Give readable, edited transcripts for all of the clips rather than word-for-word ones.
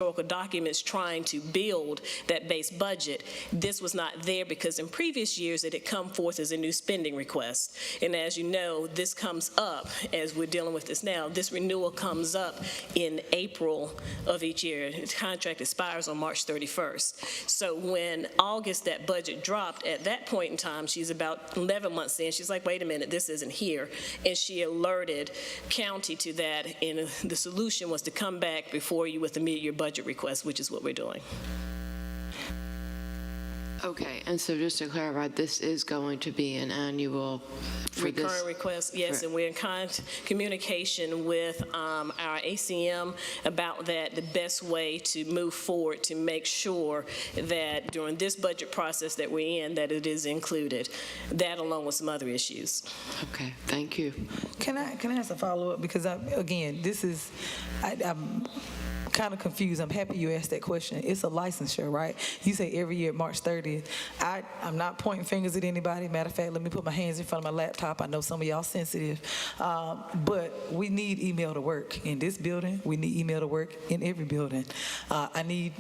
historical documents trying to build that base budget. This was not there because in previous years it had come forth as a new spending request. And as you know, this comes up, as we're dealing with this now, this renewal comes up in April of each year. The contract expires on March 31st. So when August that budget dropped, at that point in time, she's about 11 months in, she's like, wait a minute, this isn't here. And she alerted county to that, and the solution was to come back before you with the mid-year budget request, which is what we're doing. Okay, and so just to clarify, this is going to be an annual recurring request, yes, and we're in communication with our ACM about that, the best way to move forward to make sure that during this budget process that we're in, that it is included. That along with some other issues. Okay, thank you. Can I ask a follow-up? Because again, this is, I'm kind of confused. I'm happy you asked that question. It's a licensure, right? You say every year, March 30th. I'm not pointing fingers at anybody. Matter of fact, let me put my hands in front of my laptop. I know some of y'all sensitive. But we need email to work in this building. We need email to work in every building. I need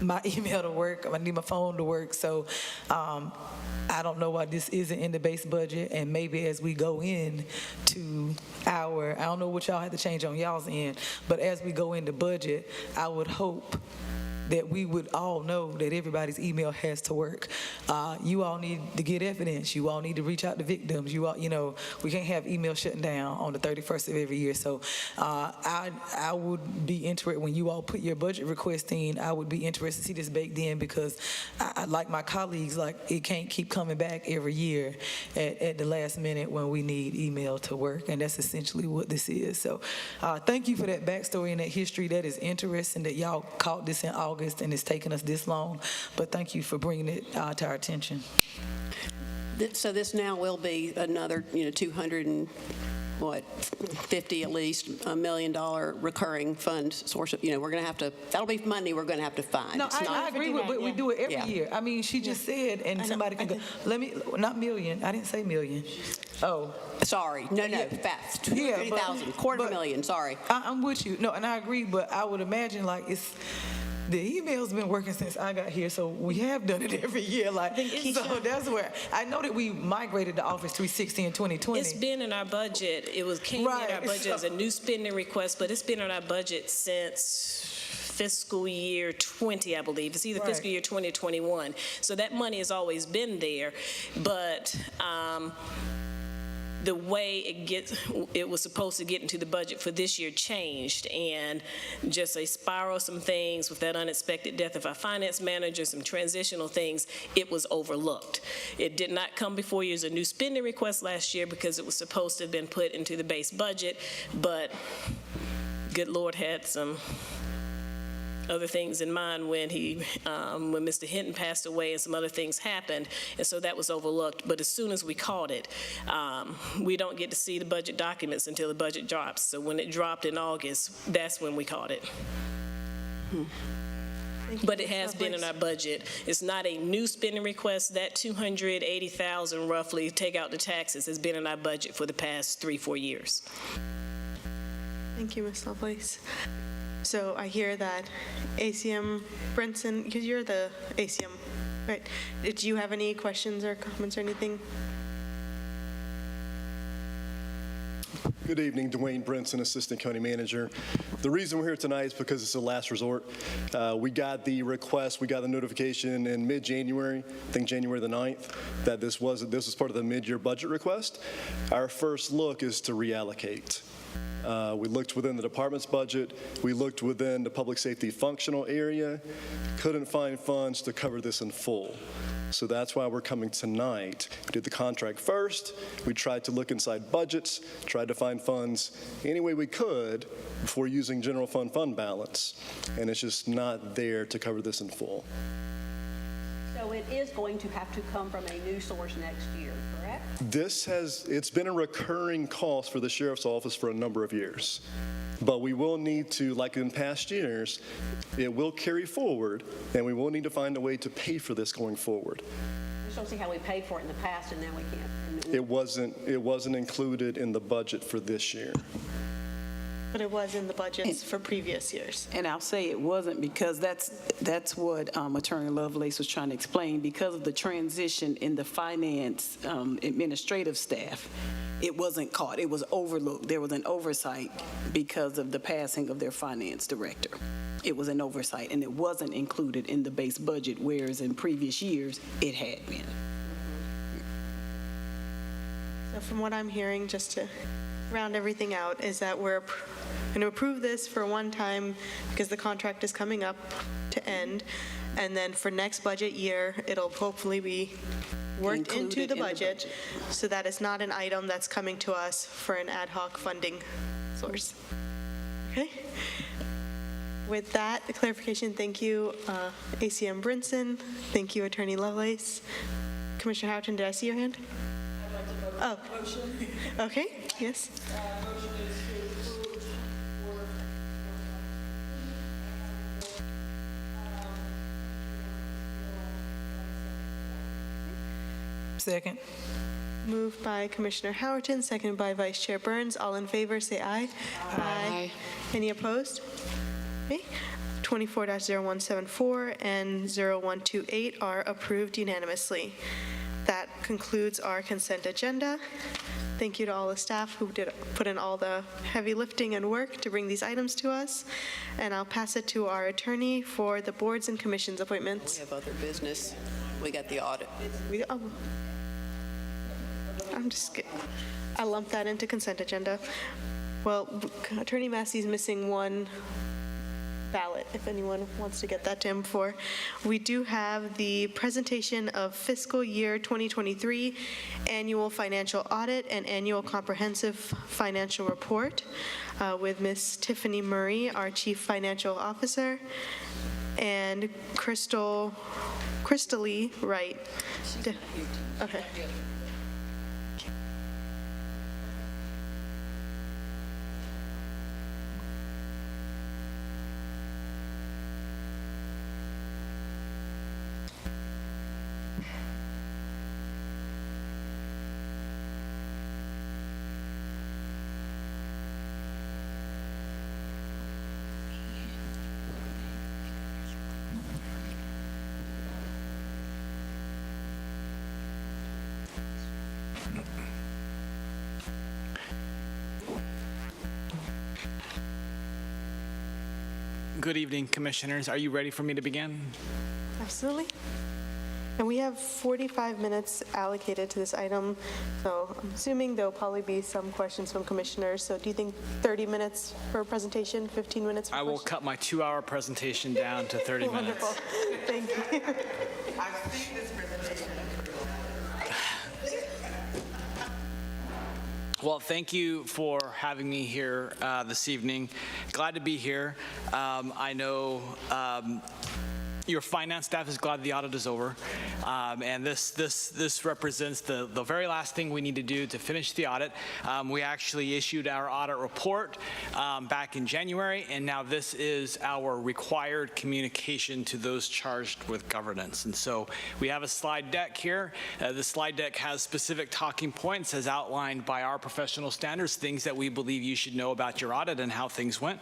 my email to work. I need my phone to work. So I don't know why this isn't in the base budget, and maybe as we go in to I don't know what y'all have to change on y'all's end, but as we go into budget, I would hope that we would all know that everybody's email has to work. You all need to get evidence. You all need to reach out to victims. You all, we can't have email shutting down on the 31st of every year. So I would be interested when you all put your budget request in. I would be interested to see this baked in because I like my colleagues, it can't keep coming back every year at the last minute when we need email to work, and that's essentially what this is. So thank you for that backstory and that history. That is interesting that y'all caught this in August and it's taken us this long, but thank you for bringing it to our attention. So this now will be another, 250 at least $1 million recurring fund source. We're going to have to. That'll be money we're going to have to find. No, I agree with, but we do it every year. I mean, she just said, and somebody can go. Not million. I didn't say million. Oh. Sorry. No, fast. 20,000, $250,000. Sorry. I'm with you. No, and I agree, but I would imagine the email's been working since I got here, so we have done it every year. So that's where I know that we migrated to Office 360 in 2020. It's been in our budget. Came in our budget as a new spending request, but it's been in our budget since fiscal year 20, I believe. It's either fiscal year 20 or 21. So that money has always been there, but the way it was supposed to get into the budget for this year changed, and just a spiral of some things with that unexpected death of our finance manager, some transitional things, it was overlooked. It did not come before you as a new spending request last year because it was supposed to have been put into the base budget, but good Lord had some other things in mind when Mr. Hinton passed away and some other things happened, and so that was overlooked. But as soon as we caught it, we don't get to see the budget documents until the budget drops. So when it dropped in August, that's when we caught it. But it has been in our budget. It's not a new spending request. That $280,000 roughly, take out the taxes, has been in our budget for the past 3-4 years. Thank you, Ms. Lovelace. So I hear that ACM Brinson, because you're the ACM, right? Did you have any questions or comments or anything? Good evening, Dwayne Brinson, Assistant County Manager. The reason we're here tonight is because it's a last resort. We got the request, we got the notification in mid-January, I think January the 9th, that this was part of the mid-year budget request. Our first look is to reallocate. We looked within the department's budget. We looked within the public safety functional area. Couldn't find funds to cover this in full. So that's why we're coming tonight. We did the contract first. We tried to look inside budgets, tried to find funds any way we could before using general fund balance. And it's just not there to cover this in full. So it is going to have to come from a new source next year, correct? It's been a recurring cost for the Sheriff's Office for a number of years. But we will need to, like in past years, it will carry forward, and we will need to find a way to pay for this going forward. I just don't see how we paid for it in the past and now we can't. It wasn't included in the budget for this year. But it was in the budgets for previous years. And I'll say it wasn't because that's what Attorney Lovelace was trying to explain. Because of the transition in the finance administrative staff, it wasn't caught. It was overlooked. There was an oversight because of the passing of their finance director. It was an oversight, and it wasn't included in the base budget, whereas in previous years, it had been. So from what I'm hearing, just to round everything out, is that we're going to approve this for one time because the contract is coming up to end, and then for next budget year, it'll hopefully be worked into Included the in the budget, budget. so that it's not an item that's coming to us for an ad hoc funding source. Okay? With that clarification, thank you, ACM Brinson. Thank you, Attorney Lovelace. Commissioner Houghton, did I see your hand? Oh. Okay, yes. Second. Moved by Commissioner Howerton, seconded by Vice Chair Burns. All in favor, say aye. Aye. Any opposed? Okay. 24-0174 and 0128 are approved unanimously. That concludes our consent agenda. Thank you to all the staff who did put in all the heavy lifting and work to bring these items to us. And I'll pass it to our attorney for the boards and commissions We appointments. have other business. We got the audit. I lumped that into consent agenda. Well, Attorney Massey's missing one ballot, if anyone wants to get that to him for. We do have the presentation of fiscal year 2023 annual financial audit and annual comprehensive financial report with Ms. Tiffany Murray, our Chief Financial Officer, and Crystal Lee Wright. Okay. Good evening, Commissioners. Are you ready for me to begin? Absolutely. And we have 45 minutes allocated to this item, so I'm assuming there'll probably be some questions from commissioners. So do you think 30 minutes for a presentation, 15 minutes for I will questions? cut my 2-hour presentation down to 30 minutes. Wonderful. Thank you. Well, thank you for having me here this evening. Glad to be here. I know your finance staff is glad the audit is over, and this represents the very last thing we need to do to finish the audit. We actually issued our audit report back in January, and now this is our required communication to those charged with governance. And so we have a slide deck here. The slide deck has specific talking points as outlined by our professional standards, things that we believe you should know about your audit and how things went.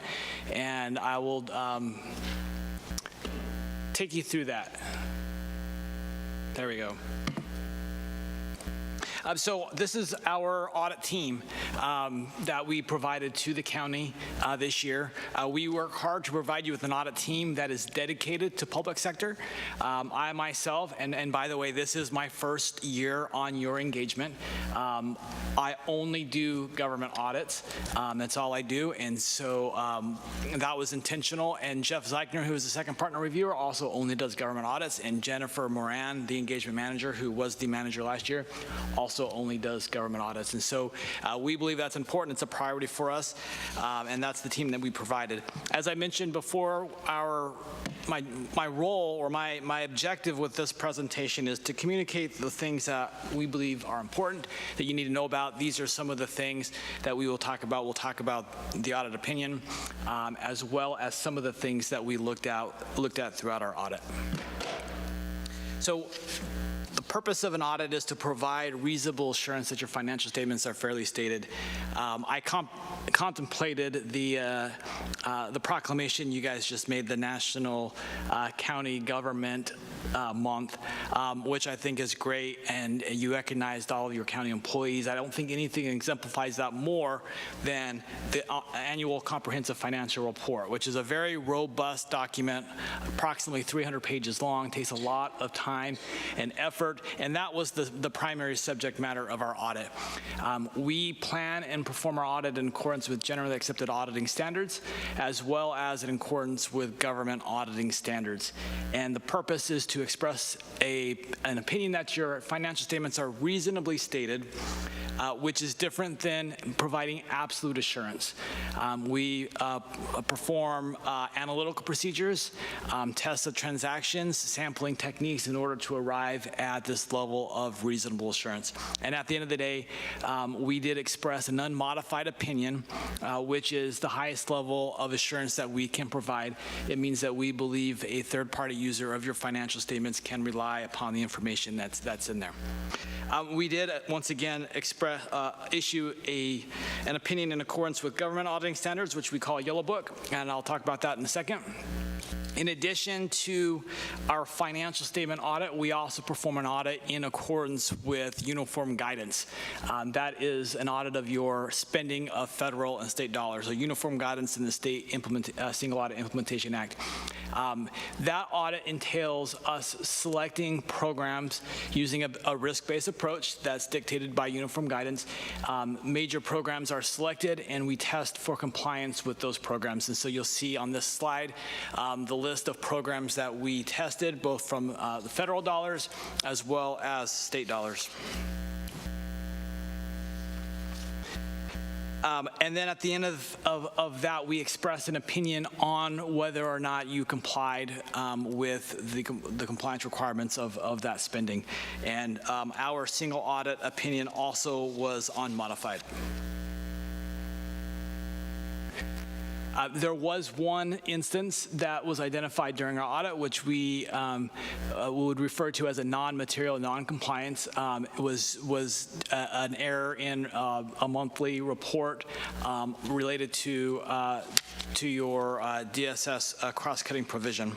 And I will take you through that. There we go. So this is our audit team that we provided to the county this year. We work hard to provide you with an audit team that is dedicated to public sector. I myself, and by the way, this is my first year on your engagement. I only do government audits. That's all I do. And so that was intentional. And Jeff Zeichner, who is the second partner reviewer, also only does government audits. And Jennifer Moran, the engagement manager, who was the manager last year, also only does government audits. And so we believe that's important. It's a priority for us. And that's the team that we provided. As I mentioned before, my role or my objective with this presentation is to communicate the things that we believe are important that you need to know about. These are some of the things that we will talk about. We'll talk about the audit opinion, as well as some of the things that we looked at throughout our audit. So the purpose of an audit is to provide reasonable assurance that your financial statements are fairly stated. I contemplated the proclamation you guys just made, the National County Government Month, which I think is great, and you recognized all of your county employees. I don't think anything exemplifies that more than the annual comprehensive financial report, which is a very robust document, approximately 300 pages long, takes a lot of time and effort, and that was the primary subject matter of our audit. We plan and perform our audit in accordance with generally accepted auditing standards, as well as in accordance with government auditing standards. And the purpose is to express an opinion that your financial statements are reasonably stated, which is different than providing absolute assurance. We perform analytical procedures, tests of transactions, sampling techniques in order to arrive at this level of reasonable assurance. And at the end of the day, we did express an unmodified opinion, which is the highest level of assurance that we can provide. It means that we believe a third-party user of your financial statements can rely upon the information that's in there. We did, once again, issue an opinion in accordance with government auditing standards, which we call Yellow Book, and I'll talk about that in a second. In addition to our financial statement audit, we also perform an audit in accordance with uniform guidance. That is an audit of your spending of federal and state dollars, a uniform guidance in the State Single Audit Implementation Act. That audit entails us selecting programs using a risk-based approach that's dictated by uniform guidance. Major programs are selected, and we test for compliance with those programs. And so you'll see on this slide the list of programs that we tested, both from the federal dollars as well as state dollars. And then at the end of that, we expressed an opinion on whether or not you complied with the compliance requirements of that spending. And our single audit opinion also was unmodified. There was one instance that was identified during our audit, which we would refer to as a non-material non-compliance. It was an error in a monthly report related to your DSS cross-cutting provision.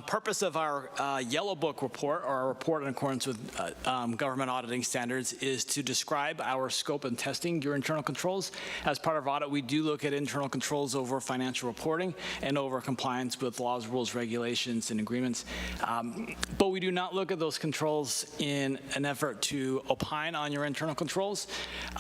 Purpose of our Yellow Book report, or our report in accordance with government auditing standards, is to describe our scope and testing your internal controls. As part of our audit, we do look at internal controls over financial reporting and over compliance with laws, rules, regulations, and agreements. But we do not look at those controls in an effort to opine on your internal controls.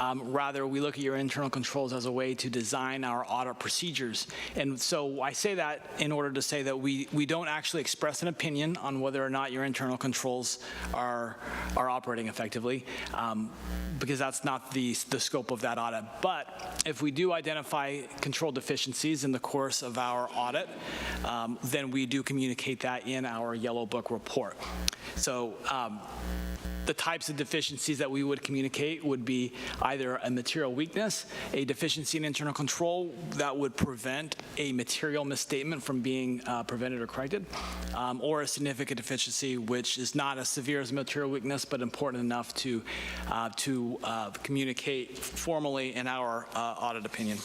Rather, we look at your internal controls as a way to design our audit procedures. And so I say that in order to say that we don't actually express an opinion on whether or not your internal controls are operating effectively, because that's not the scope of that audit. But if we do identify control deficiencies in the course of our audit, then we do communicate that in our Yellow Book report. So the types of deficiencies that we would communicate would be either a material weakness, a deficiency in internal control that would prevent a material misstatement from being prevented or corrected, or a significant deficiency which is not as severe as material weakness but important enough to communicate formally in our audit opinion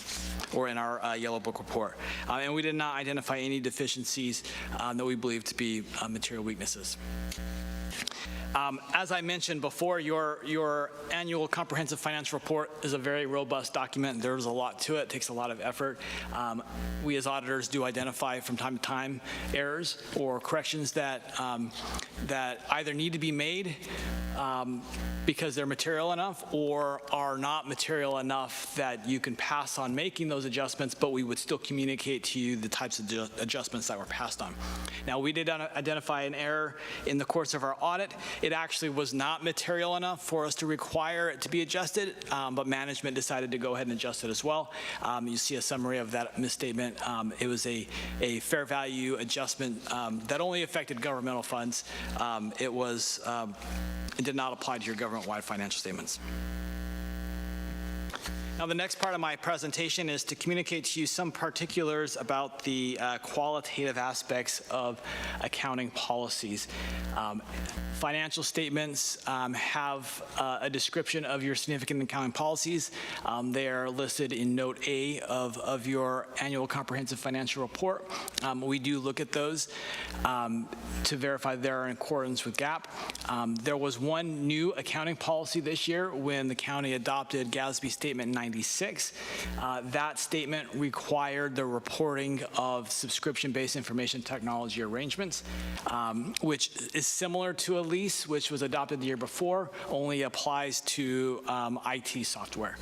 or in our Yellow Book report. And we did not identify any deficiencies that we believe to be material weaknesses. As I mentioned before, your annual comprehensive financial report is a very robust document. There's a lot to it. It takes a lot of effort. We as auditors do identify from time to time errors or corrections that either need to be made because they're material enough or are not material enough that you can pass on making those adjustments, but we would still communicate to you the types of adjustments that were passed on. Now, we did identify an error in the course of our audit. It actually was not material enough for us to require it to be adjusted, but management decided to go ahead and adjust it as well. You see a summary of that misstatement. It was a fair value adjustment that only affected governmental funds. It did not apply to your government-wide financial statements. Now, the next part of my presentation is to communicate to you some particulars about the qualitative aspects of accounting policies. Financial statements have a description of your significant accounting policies. They are listed in Note A of your annual comprehensive financial report. We do look at those to verify they're in accordance with GAAP. There was one new accounting policy this year when the county adopted GASB Statement 96. That statement required the reporting of subscription-based information technology arrangements, which is similar to a lease, which was adopted the year before, only applies to IT software.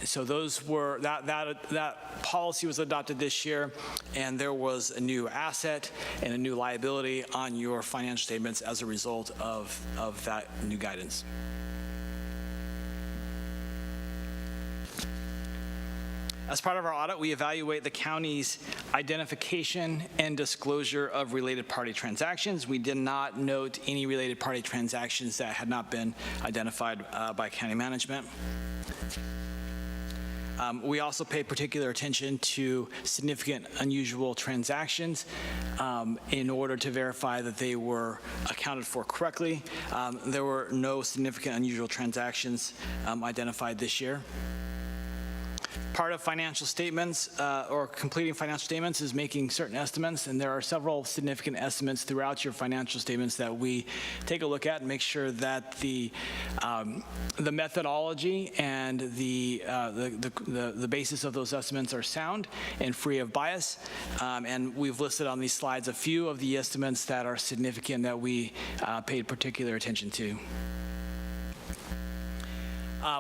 So those were, that policy was adopted this year, and there was a new asset and a new liability on your financial statements as a result of that new guidance. As part of our audit, we evaluate the county's identification and disclosure of related party transactions. We did not note any related party transactions that had not been identified by county management. We also pay particular attention to significant unusual transactions in order to verify that they were accounted for correctly. There were no significant unusual transactions identified this year. Part of financial statements or completing financial statements is making certain estimates, and there are several significant estimates throughout your financial statements that we take a look at and make sure that the methodology and the basis of those estimates are sound and free of bias. And we've listed on these slides a few of the estimates that are significant that we paid particular attention to.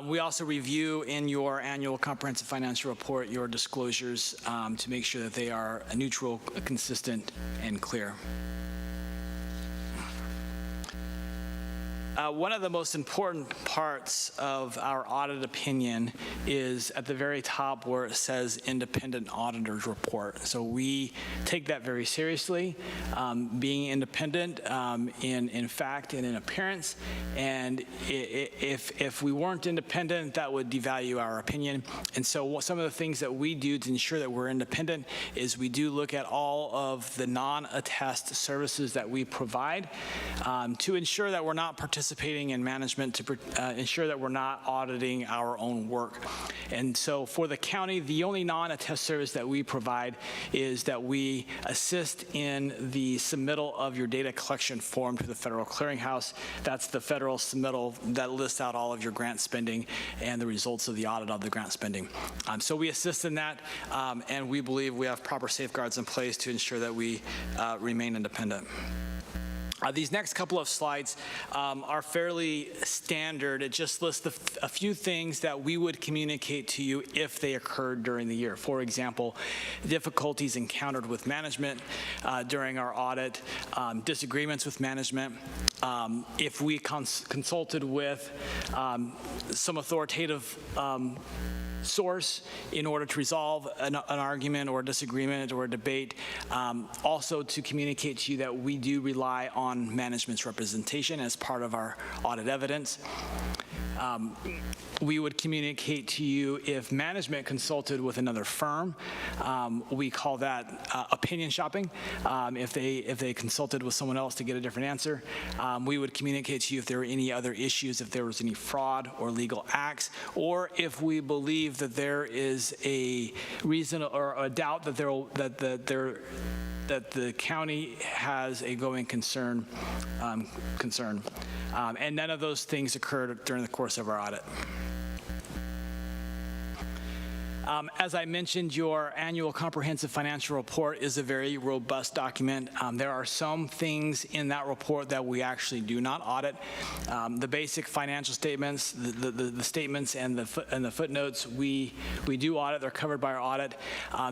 We also review in your annual comprehensive financial report your disclosures to make sure that they are neutral, consistent, and clear. One of the most important parts of our audit opinion is at the very top where it says independent auditor's report. So we take that very seriously, being independent in fact and in appearance. And if we weren't independent, that would devalue our opinion. And so some of the things that we do to ensure that we're independent is we do look at all of the non-attest services that we provide to ensure that we're not participating in management, to ensure that we're not auditing our own work. And so for the county, the only non-attest service that we provide is that we assist in the submittal of your data collection form to the Federal Clearinghouse. That's the federal submittal that lists out all of your grant spending and the results of the audit of the grant spending. So we assist in that, and we believe we have proper safeguards in place to ensure that we remain independent. These next couple of slides are fairly standard. It just lists a few things that we would communicate to you if they occurred during the year. For example, difficulties encountered with management during our audit, disagreements with management, if we consulted with some authoritative source in order to resolve an argument or a disagreement or a debate. Also to communicate to you that we do rely on management's representation as part of our audit evidence. We would communicate to you if management consulted with another firm. We call that opinion shopping. If they consulted with someone else to get a different answer, we would communicate to you if there were any other issues, if there was any fraud or legal acts, or if we believe that there is a reason or a doubt that that the county has a going concern. And none of those things occurred during the course of our audit. As I mentioned, your annual comprehensive financial report is a very robust document. There are some things in that report that we actually do not audit. The basic financial statements, the statements and the footnotes, we do audit. They're covered by our audit.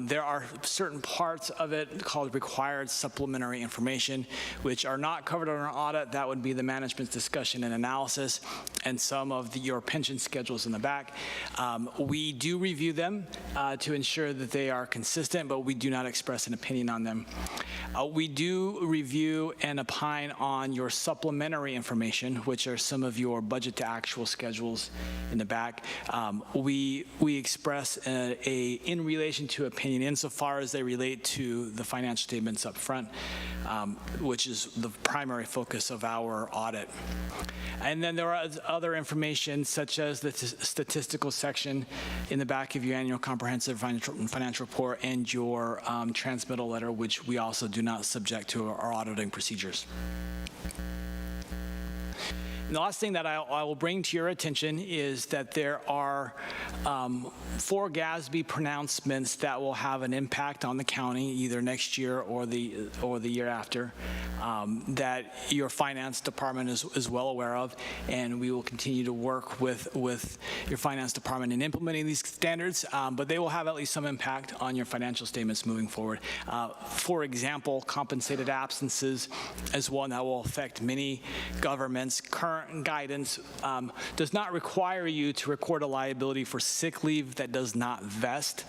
There are certain parts of it called required supplementary information, which are not covered in our audit. That would be the management's discussion and analysis and some of your pension schedules in the back. We do review them to ensure that they are consistent, but we do not express an opinion on them. We do review and opine on your supplementary information, which are some of your budget to actual schedules in the back. We express in relation to opinion insofar as they relate to the financial statements up front, which is the primary focus of our audit. And then there are other information such as the statistical section in the back of your annual comprehensive financial report and your transmittal letter, which we also do not subject to our auditing procedures. And the last thing that I will bring to your attention is that there are 4 GASB pronouncements that will have an impact on the county either next year or the year after that your finance department is well aware of, and we will continue to work with your finance department in implementing these standards, but they will have at least some impact on your financial statements moving forward. For example, compensated absences is one that will affect many governments. Current guidance does not require you to record a liability for sick leave that does not vest.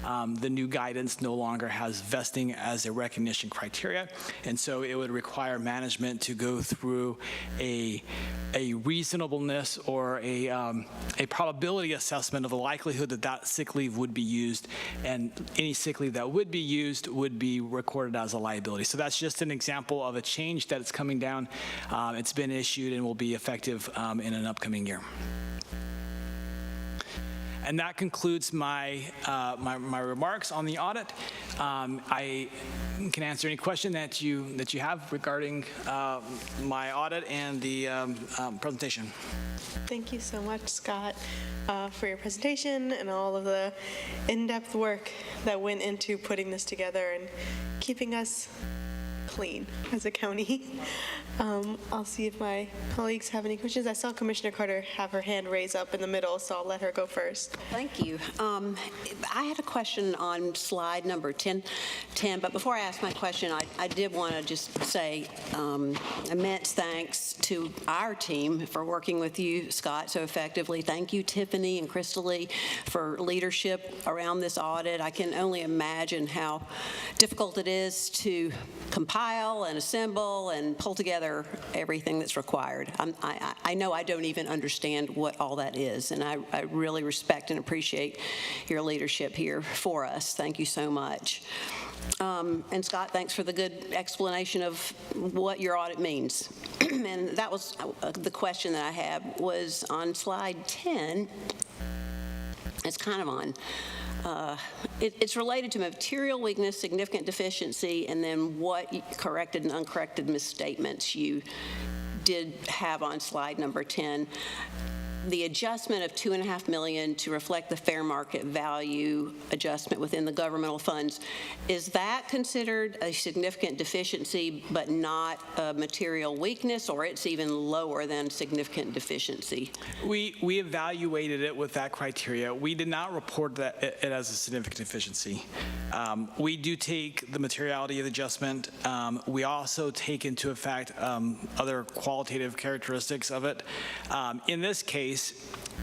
The new guidance no longer has vesting as a recognition criteria, and so it would require management to go through a reasonableness or a probability assessment of the likelihood that that sick leave would be used, and any sick leave that would be used would be recorded as a liability. So that's just an example of a change that is coming down. It's been issued and will be effective in an upcoming year. And that concludes my remarks on the audit. I can answer any question that you have regarding my audit and the presentation. Thank you so much, Scott, for your presentation and all of the in-depth work that went into putting this together and keeping us clean as a county. I'll see if my colleagues have any questions. I saw Commissioner Carter have her hand raised up in the middle, so I'll let her go first. Thank you. I had a question on slide number 10, but before I ask my question, I did want to just say immense thanks to our team for working with you, Scott, so effectively. Thank you, Tiffany and Crystal Lee, for leadership around this audit. I can only imagine how difficult it is to compile and assemble and pull together everything that's required. I know I don't even understand what all that is, and I really respect and appreciate your leadership here for us. Thank you so much. And Scott, thanks for the good explanation of what your audit means. And that was the question that I had was on slide 10. It's kind of on. It's related to material weakness, significant deficiency, and then what corrected and uncorrected misstatements you did have on slide number 10. The adjustment of $2.5 million to reflect the fair market value adjustment within the governmental funds, is that considered a significant deficiency but not a material weakness, or it's even lower than significant deficiency? We evaluated it with that criteria. We did not report that it as a significant deficiency. We do take the materiality of the adjustment. We also take into effect other qualitative characteristics of it. In this case,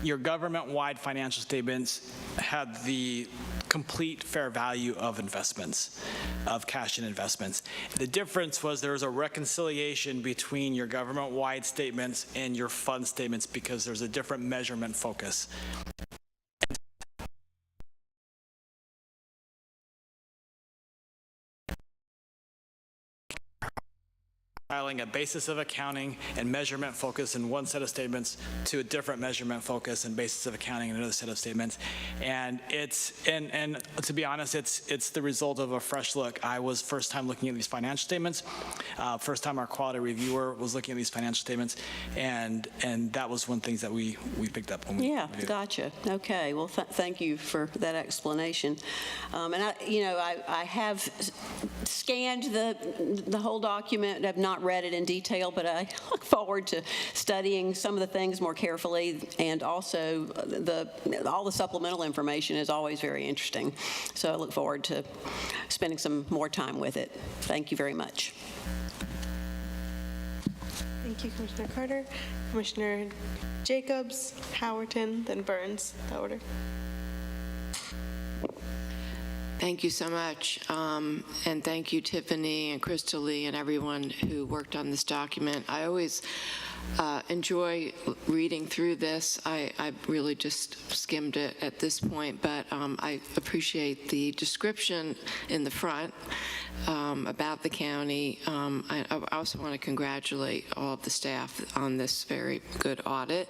your government-wide financial statements had the complete fair value of investments, of cash and investments. The difference was there was a reconciliation between your government-wide statements and your fund statements because there's a different measurement focus. Filing a basis of accounting and measurement focus in one set of statements to a different measurement focus and basis of accounting in another set of statements. And and to be honest, it's the result of a fresh look. I was first time looking at these financial statements, first time our quality reviewer was looking at these financial statements, and that was one of the things that we picked up when we reviewed. Gotcha. Okay. Well, thank you for that explanation. And I have scanned the whole document. I've not read it in detail, but I look forward to studying some of the things more carefully, and also all the supplemental information is always very interesting. So I look forward to spending some more time with it. Thank you very much. Thank you, Commissioner Carter. Commissioner Jacobs, Howerton, then Burns, the order. Thank you so much. And thank you, Tiffany and Crystal Lee and everyone who worked on this document. I always enjoy reading through this. I really just skimmed it at this point, but I appreciate the description in the front about the county. I also want to congratulate all of the staff on this very good audit.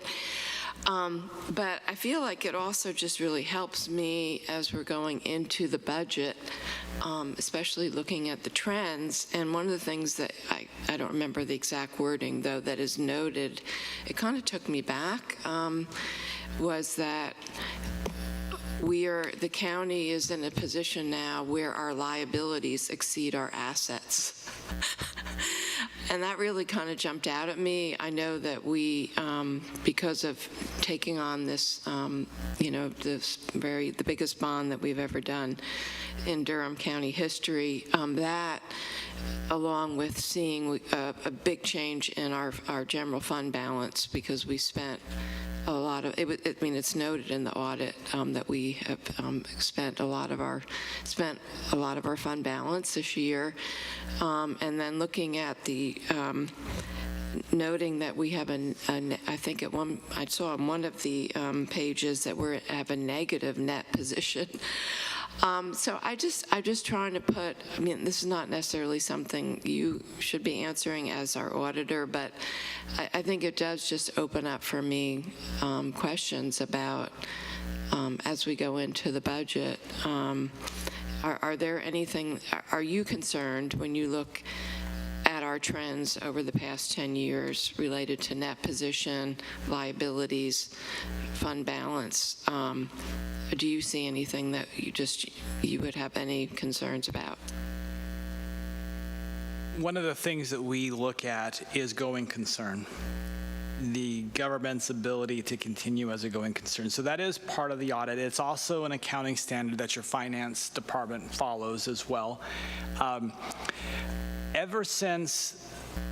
But I feel like it also just really helps me as we're going into the budget, especially looking at the trends. And one of the things that I don't remember the exact wording, though, that is noted, it kind of took me back, was that the county is in a position now where our liabilities exceed our assets. And that really kind of jumped out at me. I know that we, because of taking on this, the biggest bond that we've ever done in Durham County history, that, along with seeing a big change in our general fund balance, because we spent a lot of it. I mean, it's noted in the audit that we have spent a lot of our fund balance this year, and then looking at the noting that we have I think I saw on one of the pages that we have a negative net position. So I'm just trying to put, I mean, this is not necessarily something you should be answering as our auditor, but I think it does just open up for me questions about, as we go into the budget, are you concerned when you look at our trends over the past 10 years related to net position, liabilities, fund balance? Do you see anything that you would have any concerns about? One of the things that we look at is going concern, the government's ability to continue as a going concern. So that is part of the audit. It's also an accounting standard that your finance department follows as well. Ever since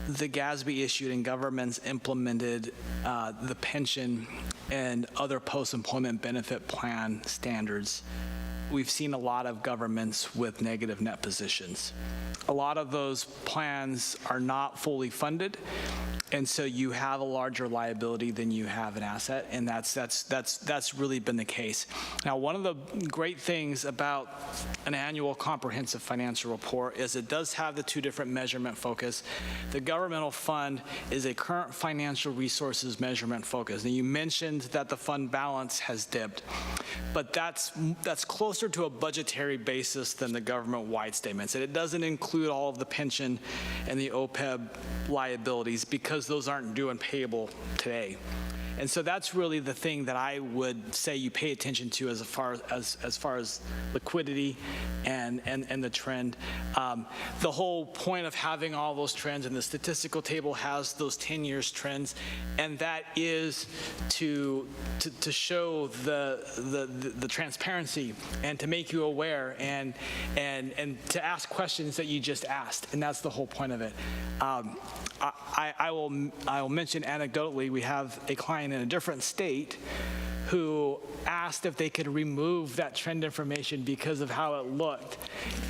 the GASB issued and governments implemented the pension and other post-employment benefit plan standards, we've seen a lot of governments with negative net positions. A lot of those plans are not fully funded, and so you have a larger liability than you have an asset, and that's really been the case. Now, one of the great things about an annual comprehensive financial report is it does have the two different measurement focus. The governmental fund is a current financial resources measurement focus. And you mentioned that the fund balance has dipped, but that's closer to a budgetary basis than the government-wide statements. And it doesn't include all of the pension and the OPEB liabilities because those aren't due and payable today. And so that's really the thing that I would say you pay attention to as far as liquidity and the trend. The whole point of having all those trends, and the statistical table has those 10 years trends, and that is to show the transparency and to make you aware and to ask questions that you just asked, and that's the whole point of it. I will mention anecdotally, we have a client in a different state who asked if they could remove that trend information because of how it looked.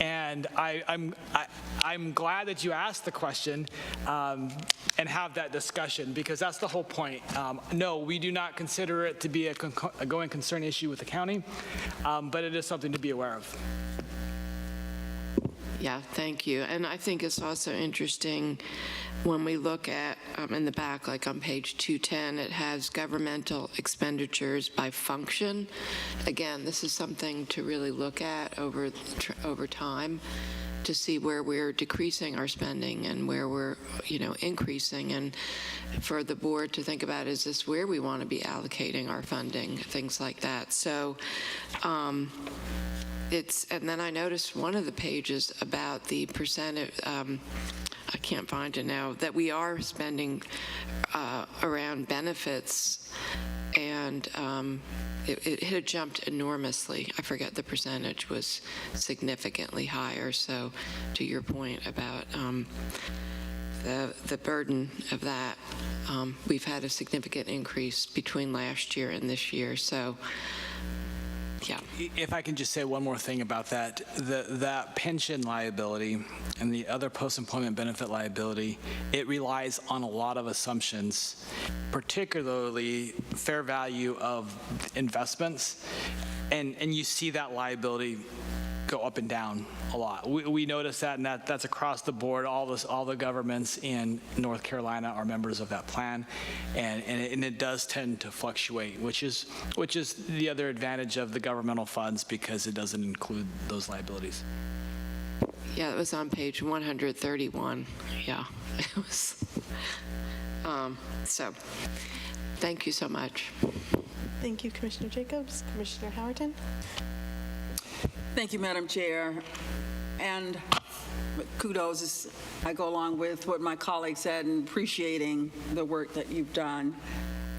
And I'm glad that you asked the question and have that discussion, because that's the whole point. No, we do not consider it to be a going concern issue with the county, but it is something to be aware of. Yeah, thank you. And I think it's also interesting when we look at in the back, like on page 210, it has governmental expenditures by function. Again, this is something to really look at over time to see where we're decreasing our spending and where we're, increasing, and for the board to think about, is this where we want to be allocating our funding, things like that. So, and then I noticed one of the pages about the percentage, I can't find it now, that we are spending around benefits, and it had jumped enormously. I forget the percentage was significantly higher. So to your point about the burden of that, we've had a significant increase between last year and this year. So Yeah. If I can just say one more thing about that, that pension liability and the other post-employment benefit liability, it relies on a lot of assumptions, particularly fair value of investments, and you see that liability go up and down a lot. We notice that, and that's across the board. All the governments in North Carolina are members of that plan, and it does tend to fluctuate, which is the other advantage of the governmental funds, because it doesn't include those liabilities. Yeah, it was on page 131. Yeah, it was. So, thank you so much. Thank you, Commissioner Jacobs. Commissioner Howerton? Thank you, Madam Chair. And kudos, I go along with what my colleague said in appreciating the work that you've done.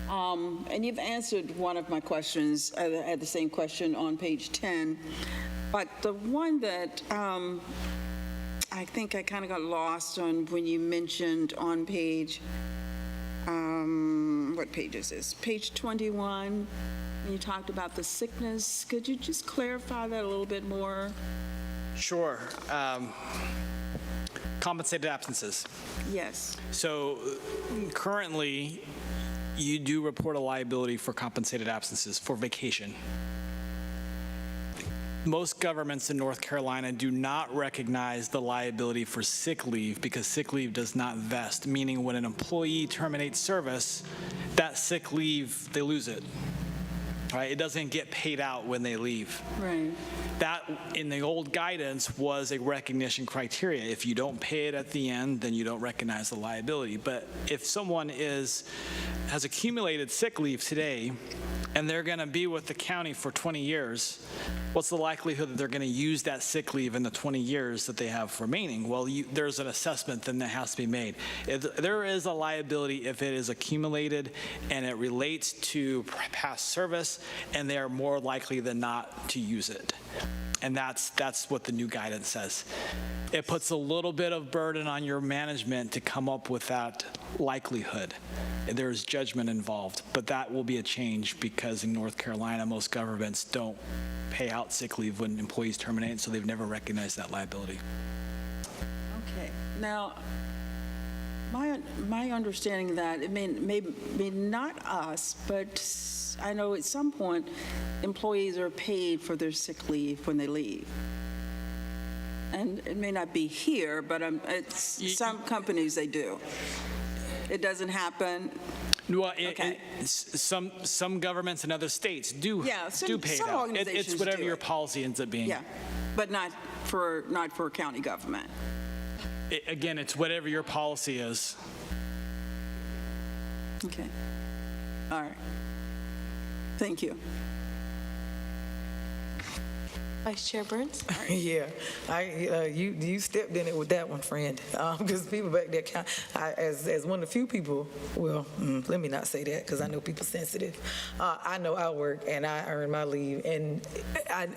And you've answered one of my questions. I had the same question on page 10. But the one that I think I kind of got lost on when you mentioned on page, what page is this? Page 21. You talked about the sickness. Could you just clarify that a little bit more? Sure. Compensated absences. Yes. So currently, you do report a liability for compensated absences for vacation. Most governments in North Carolina do not recognize the liability for sick leave because sick leave does not vest, meaning when an employee terminates service, that sick leave, they lose it. Right? It doesn't get paid out when they leave. Right. That, in the old guidance, was a recognition criteria. If you don't pay it at the end, then you don't recognize the liability. But if someone has accumulated sick leave today, and they're going to be with the county for 20 years, what's the likelihood that they're going to use that sick leave in the 20 years that they have remaining? Well, there's an assessment then that has to be made. There is a liability if it is accumulated and it relates to past service, and they are more likely than not to use it. And that's what the new guidance says. It puts a little bit of burden on your management to come up with that likelihood. There's judgment involved, but that will be a change because in North Carolina, most governments don't pay out sick leave when employees terminate, so they've never recognized that liability. Okay. Now, my understanding that it may not us, but I know at some point employees are paid for their sick leave when they leave. And it may not be here, but some companies they do. It doesn't happen. Well, Okay. some governments in other states do pay some it out. organizations It's whatever do your it. policy ends up being. Yeah, but not for county government. Again, it's whatever your policy is. Okay. All right. Thank you. Vice Chair Burns? Yeah, you stepped in it with that one, friend. Because people back there, as one of the few people, well, let me not say that because I know people sensitive. I know I work and I earn my leave, and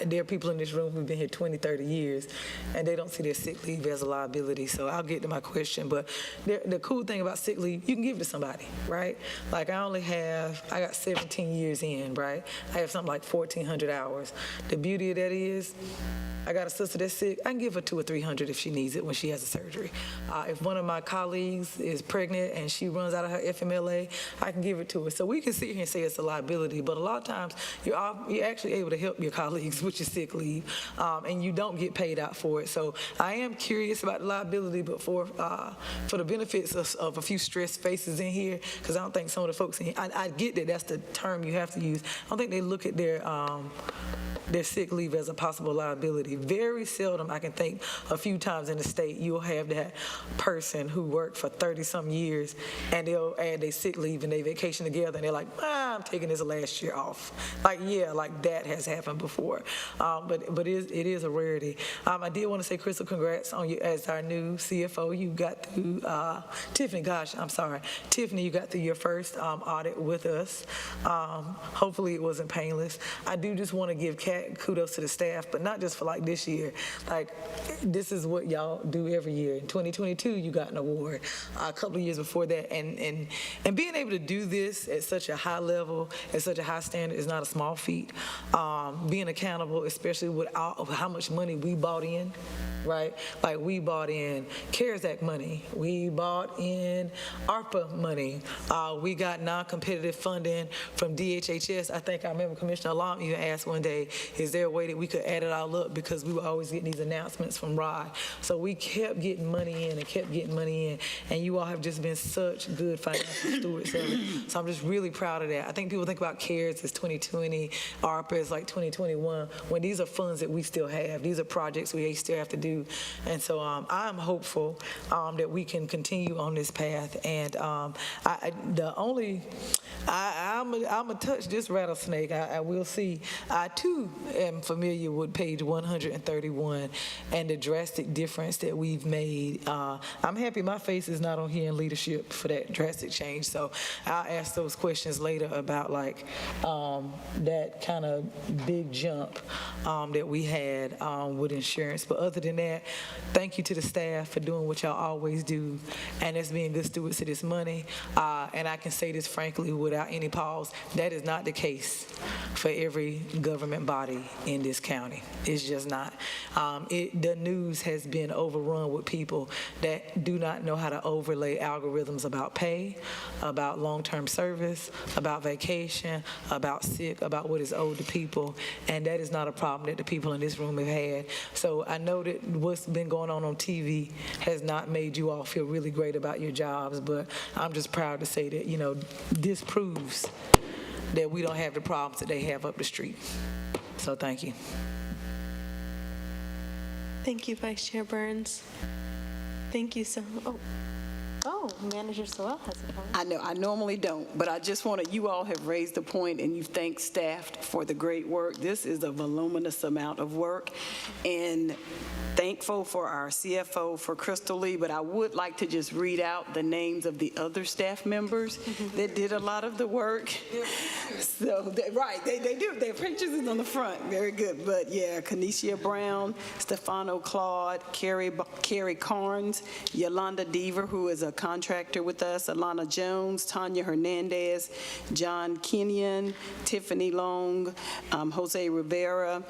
there are people in this room who've been here 20, 30 years, and they don't see their sick leave as a liability. So I'll get to my question, but the cool thing about sick leave, you can give it to somebody, right? Like I got 17 years in, right? I have something like 1,400 hours. The beauty of that is, I got a sister that's sick. I can give her 200 or 300 if she needs it when she has a surgery. If one of my colleagues is pregnant and she runs out of her FMLA, I can give it to her. So we can sit here and say it's a liability, but a lot of times you're actually able to help your colleagues with your sick leave, and you don't get paid out for it. So I am curious about the liability, but for the benefits of a few stressed faces in here, because I don't think some of the folks in here, I get that that's the term you have to use. I don't think they look at their sick leave as a possible liability. Very seldom, I can think a few times in the state, you'll have that person who worked for 30-some years and they'll add their sick leave and their vacation together and they're like, I'm taking this last year off. Like that has happened before. But it is a rarity. I did want to say, Crystal, congrats on you as our new CFO. You got through, Tiffany, you got through your first audit with us. Hopefully it wasn't painless. I do just want to give kudos to the staff staff, but not just for like this year. Like, this is what y'all do every year. In 2022, you got an award. A couple of years before that, and being able to do this at such a high level, at such a high standard, is not a small feat. Being accountable, especially with how much money we bought in, right? Like, we bought in CARES Act money. We bought in ARPA money. We got non-competitive funding from DHHS. I think I remember Commissioner Alam even asked one day, is there a way that we could add it all up, because we were always getting these announcements from Rod. So we kept getting money in and kept getting money in, and you all have just been such good financial stewards of it. So I'm just really proud of that. I think people think about CARES as 2020, ARPA is like 2021, when these are funds that we still have. These are projects we still have to do. And so I'm hopeful that we can continue on this path. And I'm a touch this rattlesnake. I will see. I too am familiar with page 131 and the drastic difference that we've made. I'm happy my face is not on here in leadership for that drastic change. So I'll ask those questions later about like that kind of big jump that we had with insurance. But other than that, thank you to the staff for doing what y'all always do, and that's being good stewards of this money. And I can say this frankly without any pause, that is not the case for every government body in this county. It's just not. The news has been overrun with people that do not know how to overlay algorithms about pay, about long-term service, about vacation, about sick, about what is owed to people, and that is not a problem that the people in this room have had. So I know that what's been going on TV has not made you all feel really great about your jobs, but I'm just proud to say that, this proves that we don't have the problems that they have up the street. So thank you. Thank you, Vice Chair Burns. Thank you so. Oh, Manager Sewell has a point. I know, I normally don't, but I just want to, you all have raised the point and you've thanked staff for the great work. This is a voluminous amount of work, and thankful for our CFO, for Crystal Lee, but I would like to just read out the names of the other staff members that did a lot of the work. So, right, they do. Their pictures is on the front. Very good. But yeah, Kanisha Brown, Stefano Claude, Carrie Carnes, Yolanda Deaver, who is a contractor with us, Alana Jones, Tanya Hernandez, John Kenyon, Tiffany Long, Jose Rivera,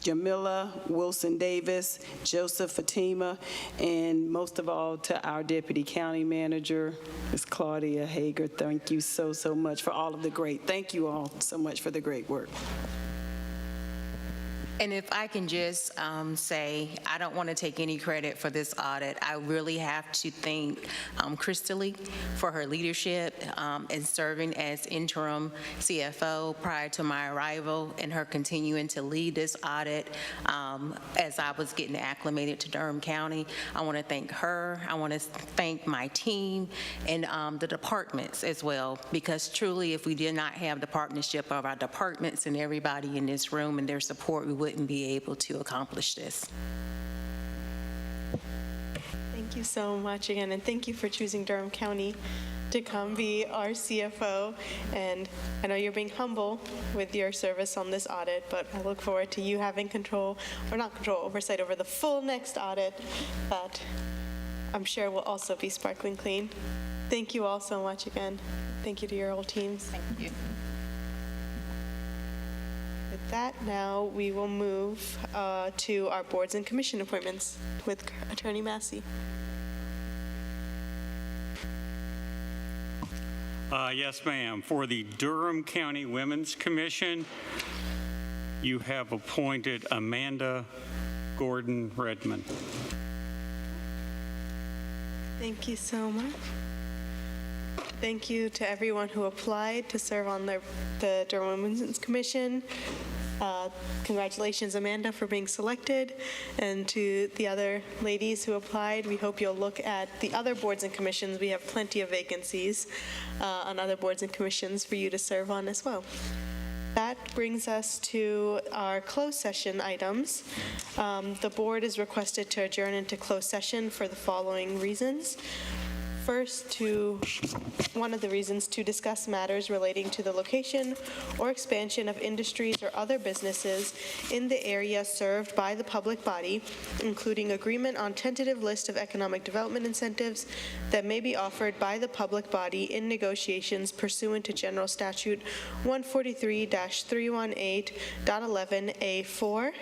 Jamila Wilson Davis, Joseph Fatima, and most of all to our Deputy County Manager, Ms. Claudia Hager. Thank you so, so much for all of the great, thank you all so much for the great work. And if I can just say, I don't want to take any credit for this audit. I really have to thank Crystal Lee for her leadership in serving as interim CFO prior to my arrival, and her continuing to lead this audit as I was getting acclimated to Durham County. I want to thank her. I want to thank my team and the departments as well, because truly, if we did not have the partnership of our departments and everybody in this room and their support, we wouldn't be able to accomplish this. Thank you so much again, and thank you for choosing Durham County to come be our CFO. And I know you're being humble with your service on this audit, but I look forward to you having oversight over the full next audit that I'm sure will also be sparkling clean. Thank you all so much again. Thank you to your whole teams. Thank you. With that, now we will move to our boards and commission appointments with Attorney Massey. Yes, ma'am. For the Durham County Women's Commission, you have appointed Amanda Gordon Redmond. Thank you so much. Thank you to everyone who applied to serve on the Durham Women's Commission. Congratulations, Amanda, for being selected. And to the other ladies who applied, we hope you'll look at the other boards and commissions. We have plenty of vacancies on other boards and commissions for you to serve on as well. That brings us to our closed session items. The board is requested to adjourn into closed session for the following reasons. First, one of the reasons to discuss matters relating to the location or expansion of industries or other businesses in the area served by the public body, including agreement on tentative list of economic development incentives that may be offered by the public body in negotiations pursuant to General Statute 143-318.11A4.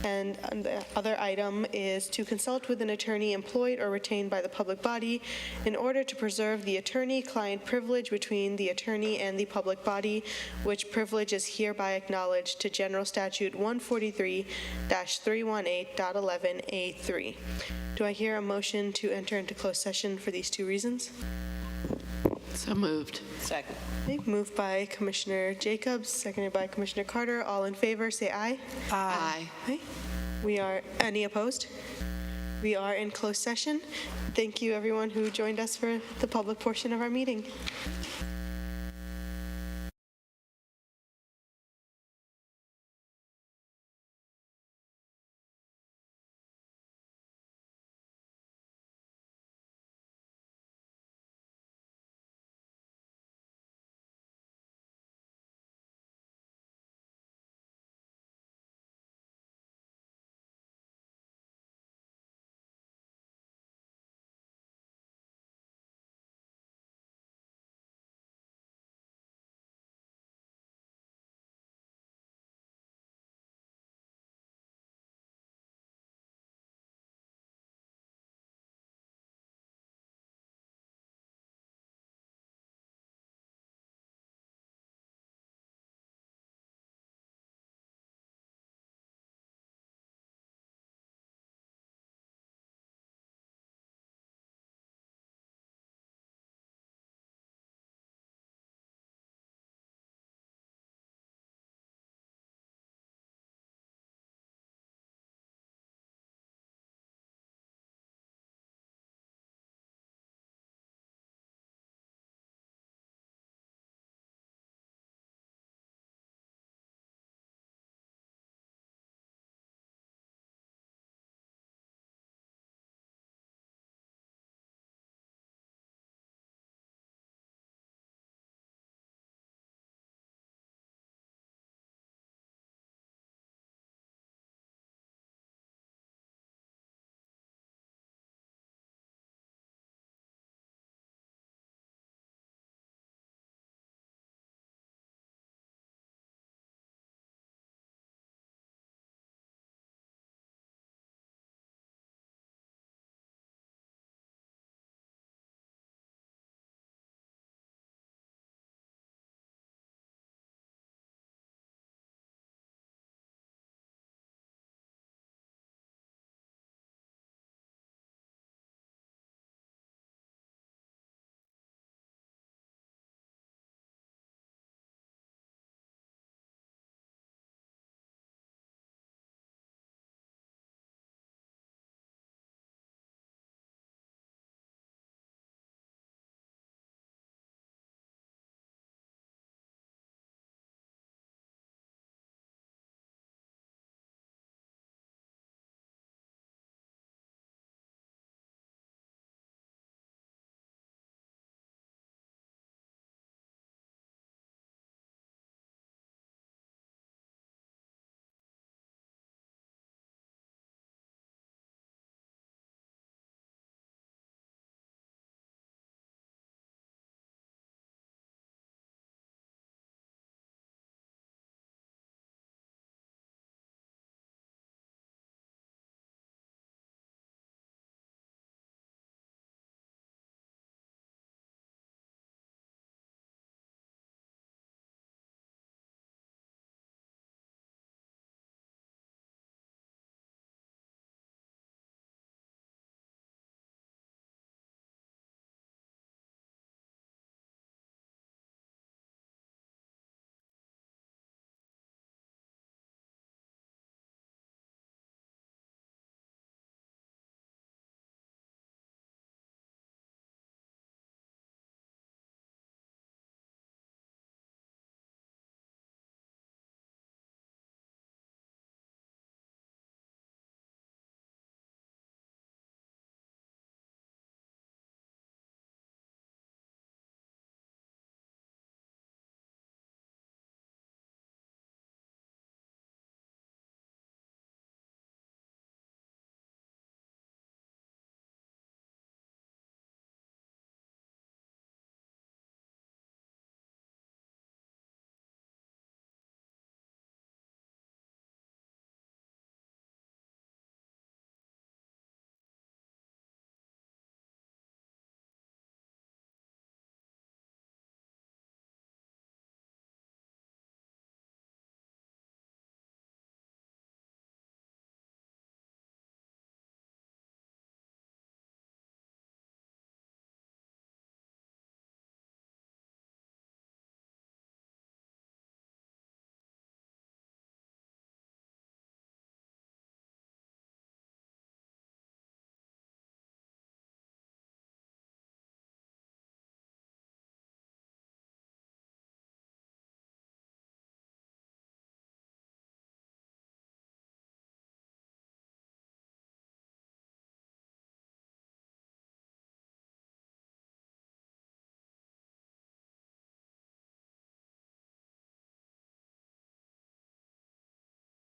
And the other item is to consult with an attorney employed or retained by the public body in order to preserve the attorney-client privilege between the attorney and the public body, which privilege is hereby acknowledged to General Statute 143-318.11A3. Do I hear a motion to enter into closed session for these two reasons? So moved. Second. Okay, moved by Commissioner Jacobs, seconded by Commissioner Carter. All in favor, say aye. Aye. Aye. Any opposed? We are in closed session. Thank you, everyone who joined us for the public portion of our meeting.